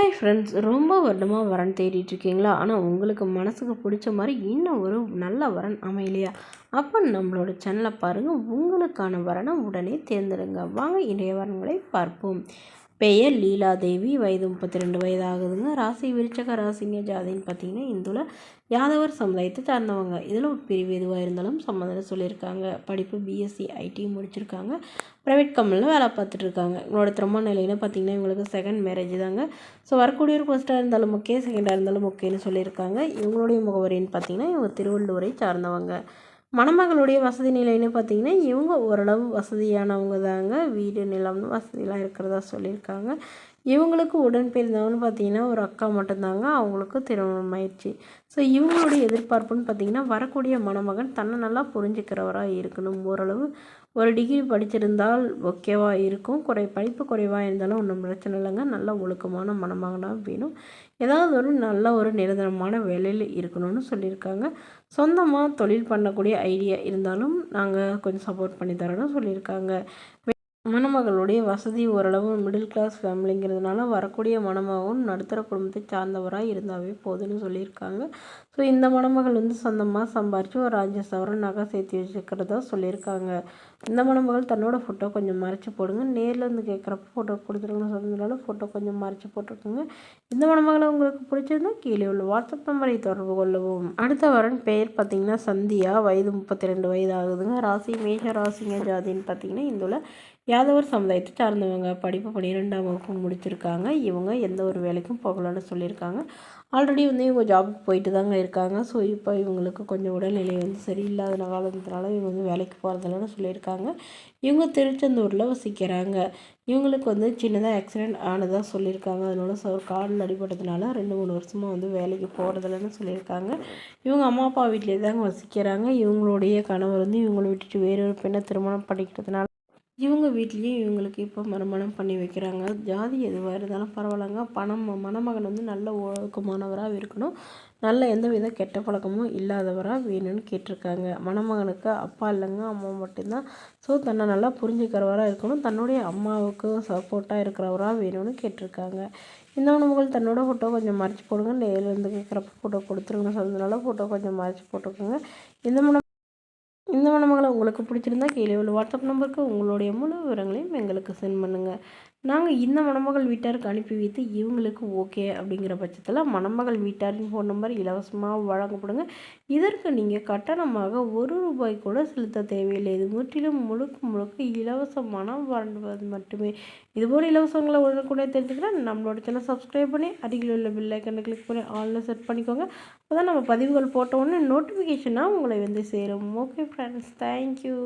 Hi friends, ரொம்ப வருடமாக வரன் தேடிட்டு இருக்கீங்களா? ஆனால் உங்களுக்கு மனசுக்கு பிடிச்ச மாதிரி இன்னும் ஒரு நல்ல வரன் அமையலையா? அப்போ நம்மளோட சேனலை பாருங்கள். உங்களுக்கான வரனை உடனே தேர்ந்தெடுங்க. வாங்க இன்றைய வரன்களை பார்ப்போம். பெயர் லீலாதேவி, வயது 32 வயது ஆகுதுங்க. ராசி விருச்சக ராசிங்க. ஜாதின்னு பார்த்தீங்கன்னா இந்துல யாதவர் சமுதாயத்தை சார்ந்தவங்க. இதில் ஒரு பிரிவு எதுவாக இருந்தாலும் சம்மந்தம் சொல்லியிருக்காங்க. படிப்பு பிஎஸ்சி ஐடி முடிச்சிருக்காங்க. ப்ரைவேட் கம்பெனியில் வேலை பார்த்துட்ருக்காங்க. இவங்களோட திருமண நிலைன்னு பார்த்தீங்கன்னா இவங்களுக்கு செகண்ட் மேரேஜ் தாங்க. ஸோ வரக்கூடிய ஒரு ஃபஸ்ட்டாக இருந்தாலும் ஓகே, செகண்டாக இருந்தாலும் ஓகேன்னு சொல்லியிருக்காங்க. இவங்களுடைய முகவரின்னு பார்த்தீங்கன்னா இவங்க திருவள்ளூரை சார்ந்தவங்க. மணமகளுடைய வசதி நிலைன்னு பார்த்தீங்கன்னா இவங்க ஓரளவு வசதியானவங்க தாங்க. வீடு நிலம் வசதியெலாம் இருக்கிறதா சொல்லியிருக்காங்க. இவங்களுக்கு உடன் பிறந்தவங்கன்னு பார்த்தீங்கன்னா ஒரு அக்கா மட்டும்தாங்க. அவங்களுக்கு திருமணம் ஆயிடுச்சு. ஸோ இவங்களுடைய எதிர்பார்ப்புன்னு பார்த்தீங்கன்னா வரக்கூடிய மணமகன் தன்னை நல்லா புரிஞ்சுக்கிறவராக இருக்கணும். ஓரளவு ஒரு டிகிரி படிச்சிருந்தால் ஓகேவாக இருக்கும். படிப்பு குறைவாக இருந்தாலும் ஒன்றும் பிரச்சனை இல்லைங்க. நல்ல ஒழுக்கமான மணமகனாக வேணும். ஏதாவது ஒரு நல்ல ஒரு நிரந்தரமான வேலையில் இருக்கணும்னு சொல்லியிருக்காங்க. சொந்தமாக தொழில் பண்ணக்கூடிய ஐடியா இருந்தாலும் நாங்கள் கொஞ்சம் சப்போர்ட் பண்ணி தரோன்னு சொல்லியிருக்காங்க. மணமகளுடைய வசதி ஓரளவு மிடில் கிளாஸ் ஃபேமிலிங்கிறதுனால வரக்கூடிய மணமகன் நடுத்தர குடும்பத்தை சார்ந்தவராக இருந்தாவே போதுன்னு சொல்லியிருக்காங்க. ஸோ இந்த மணமகள் சொந்தமாக சம்பாரித்து ஒரு 5 சவரன் நகை சேர்த்து வச்சுக்கிறதா சொல்லியிருக்காங்க. இந்த மணமகள் தன்னோட ஃபோட்டோ கொஞ்சம் மறைச்சி போடுங்க. நேரில் கேட்குறப்ப ஃபோட்டோ கொடுத்துருங்கன்னு சொன்னதுனால ஃபோட்டோ கொஞ்சம் மறைச்சி போட்டிருக்குங்க. இந்த மணமகளை உங்களுக்கு பிடிச்சிருந்தா கீழே உள்ள வாட்ஸ்அப் நம்பரை தொடர்பு கொள்ளவும். அடுத்த வரன் பெயர் பார்த்திங்கன்னா சந்தியா, வயது 32 வயது ஆகுதுங்க. ராசி மேஷ ராசிங்க. ஜாதின்னு பார்த்திங்கன்னா இந்துல யாதவர் சமுதாயத்தை சார்ந்தவங்க. படிப்பு 12ஆம் வகுப்பு முடிச்சிருக்காங்க. இவங்க எந்த ஒரு வேலைக்கும் போகலான்னு சொல்லியிருக்காங்க. ஆல்ரெடி இவங்க ஜாபுக்கு போயிட்டு தாங்க இருக்காங்க. ஸோ இப்போ இவங்களுக்கு கொஞ்சம் உடல்நிலை சரியில்லாத காலத்தினால இவங்க வேலைக்கு போகிறதில்லன்னு சொல்லியிருக்காங்க. இவங்க திருச்செந்தூரில் வசிக்கிறாங்க. இவங்களுக்கு சின்னதாக ஆக்சிடெண்ட் ஆனதாக சொல்லியிருக்காங்க. அதனால ஒரு காலில் அடிபட்டதுனால 2-3 வருஷமாக வேலைக்கு போகிறதில்லன்னு சொல்லியிருக்காங்க. இவங்க அம்மா அப்பா வீட்டிலே தாங்க வசிக்கிறாங்க. இவங்களுடைய கணவர் இவங்களை விட்டுட்டு வேறொரு பெண்ணை திருமணம் பண்ணிக்கிட்டதுனால இவங்க வீட்லேயும் இவங்களுக்கு இப்போ மறுமணம் பண்ணி வைக்கிறாங்க. ஜாதி எதுவாக இருந்தாலும் பரவாயில்லைங்க. மணமகன் நல்ல ஒழுக்கமானவராக இருக்கணும். நல்ல எந்த வித கெட்ட பழக்கமும் இல்லாதவராக வேணும்னு கேட்டிருக்காங்க. மணமகனுக்கு அப்பா இல்லைங்க, அம்மா மட்டும்தான். ஸோ தன்னை நல்லா புரிஞ்சுக்கிறவராக இருக்கணும். தன்னுடைய அம்மாவுக்கு சப்போர்ட்டாக இருக்கிறவராக வேணும்னு கேட்டிருக்காங்க. இந்த மணமகள் தன்னோட ஃபோட்டோ கொஞ்சம் மறைச்சி போடுங்க. நேரில் கேட்குறப்ப ஃபோட்டோ கொடுத்துருங்கன்னு சொன்னதுனால ஃபோட்டோ கொஞ்சம் மறைச்சி போட்டுருக்குங்க. இந்த மணமகளை உங்களுக்கு பிடிச்சிருந்தா கீழே உள்ள வாட்ஸ்அப் நம்பருக்கு உங்களுடைய முழு விவரங்களையும் எங்களுக்கு சென்ட் பண்ணுங்கள். நாங்கள் இந்த மணமகள் வீட்டாருக்கு அனுப்பி வைத்து இவங்களுக்கு ஓகே அப்படிங்கிற பட்சத்தில் மணமகள் வீட்டாரின் ஃபோன் நம்பர் இலவசமாக வழங்கப்படுங்க. இதற்கு நீங்கள் கட்டணமாக ₹1 கூட செலுத்த தேவையில்லை. இது முற்றிலும் முழுக்க இலவசமான வாழ்வது மட்டுமே. இதுபோல் இலவசங்களை உடனுக்குடனே தெரிஞ்சுக்கிறேன். நம்மளோட சேனல் சப்ஸ்கிரைப் பண்ணி அருகில் உள்ள பெல் ஐக்கனை கிளிக் பண்ணி ஆன்லைன் செட் பண்ணிக்கோங்க. அப்போ தான் நம்ம பதிவுகள் போட்ட உடனே நோட்டிஃபிகேஷனாக உங்களை சேரும். Okay friends, thank you.